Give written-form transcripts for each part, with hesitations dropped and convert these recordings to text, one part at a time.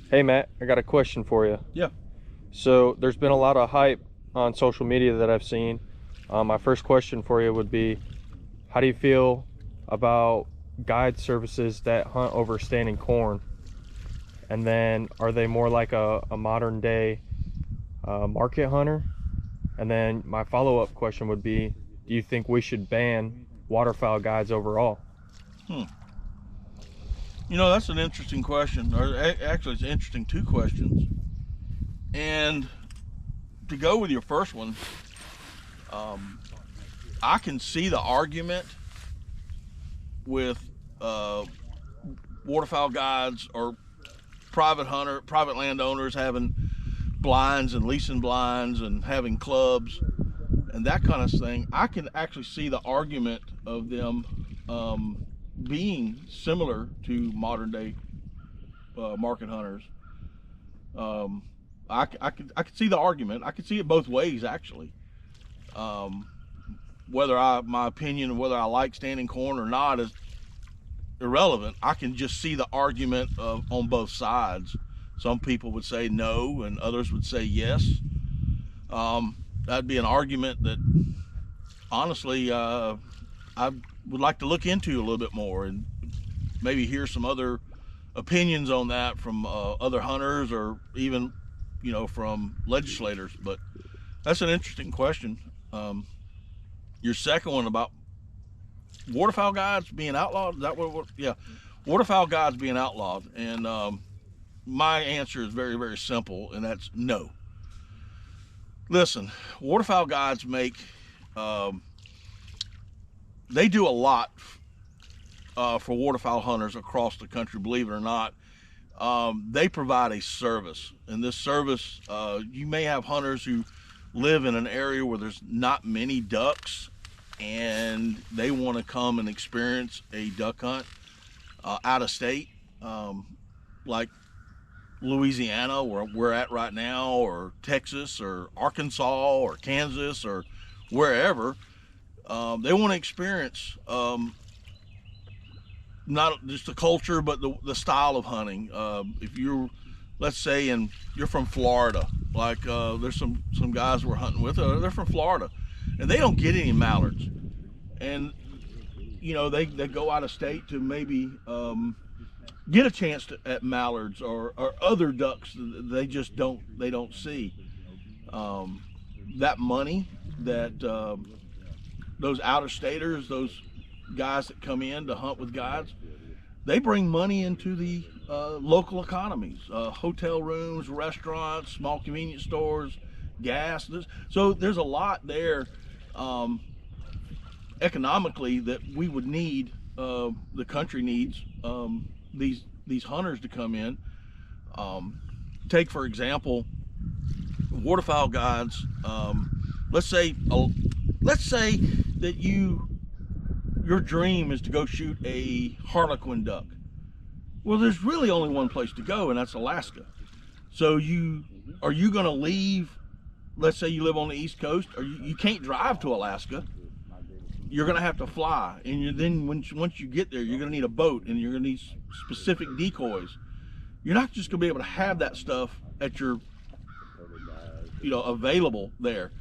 Hey Matt, I got a question for you. Yeah. So there's been a lot of hype on social media that I've seen. My first question for you would be, how do you feel about guide services that hunt over standing corn? And then are they more like a modern day market hunter? And then my follow-up question would be, do you think we should ban waterfowl guides overall? Hmm. That's an interesting question. Actually, it's interesting two questions. And to go with your first one, um, I can see the argument with uh, waterfowl guides or private landowners having blinds and leasing blinds and having clubs and that kind of thing. I can actually see the argument of them being similar to modern day market hunters. Um, I could see the argument. I could see it both ways actually. Um, my opinion of whether I like standing corn or not is irrelevant. I can just see the argument on both sides. Some people would say no, and others would say yes. That'd be an argument that honestly I would like to look into a little bit more and maybe hear some other opinions on that from other hunters or even from legislators. But that's an interesting question. Your second one about waterfowl guides being outlawed, is that what yeah, waterfowl guides being outlawed, and my answer is very, very simple, and that's no. Listen, waterfowl guides um, they do a lot for waterfowl hunters across the country, believe it or not. They provide a service, and this service, you may have hunters who live in an area where there's not many ducks, and they want to come and experience a duck hunt out of state, like Louisiana, where we're at right now, or Texas, or Arkansas, or Kansas, or wherever. They want to experience not just the culture, but the style of hunting. If you're, let's say, and you're from Florida, like there's some guys we're hunting with, they're from Florida, and they don't get any mallards, and they go out of state to maybe get a chance at mallards or other ducks that they don't see. That money that those out of staters, those guys that come in to hunt with guides, they bring money into the local economies, hotel rooms, restaurants, small convenience stores, gas. So there's a lot there economically that we would need. The country needs these hunters to come in. Take for example, waterfowl guides. Let's say that your dream is to go shoot a harlequin duck. Well, there's really only one place to go, and that's Alaska. So are you going to leave? Let's say you live on the East Coast, or you can't drive to Alaska. You're going to have to fly, and then once you get there, you're going to need a boat, and you're going to need specific decoys. You're not just going to be able to have that stuff at your available there.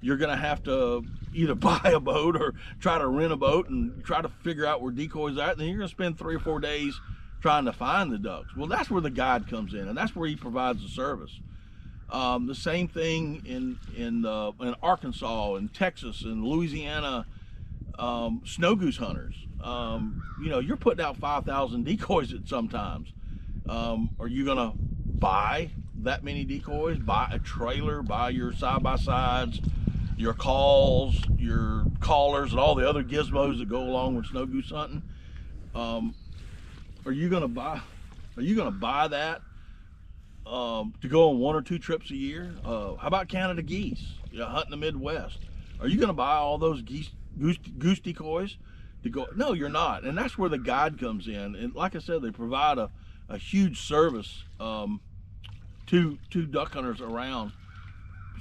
You're going to have to either buy a boat or try to rent a boat and try to figure out where decoys are at. And then you're going to spend 3 or 4 days trying to find the ducks. Well, that's where the guide comes in, and that's where he provides the service. The same thing in Arkansas and Texas and Louisiana. Snow goose hunters. You're putting out 5,000 decoys at sometimes. Are you gonna buy that many decoys? Buy a trailer, buy your side-by-sides, your calls, your callers, and all the other gizmos that go along with snow goose hunting? Are you gonna buy that to go on 1 or 2 trips a year? How about Canada geese? Hunting the Midwest. Are you gonna buy all those goose decoys to go? No, you're not. And that's where the guide comes in. And like I said, they provide a huge service to duck hunters around.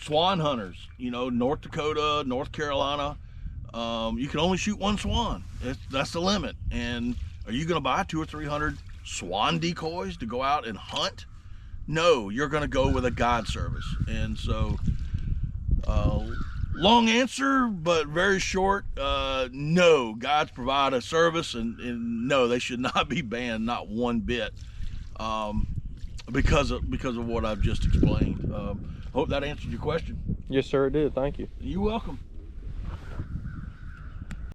Swan hunters, North Dakota, North Carolina, you can only shoot one swan. That's the limit. And are you going to buy 200 or 300 swan decoys to go out and hunt no, you're going to go with a guide service. And so, long answer, but very short. No, guides provide a service, and no, they should not be banned, not one bit, because of what I've just explained. Hope that answered your question. Yes, sir, it did. Thank you. You're welcome.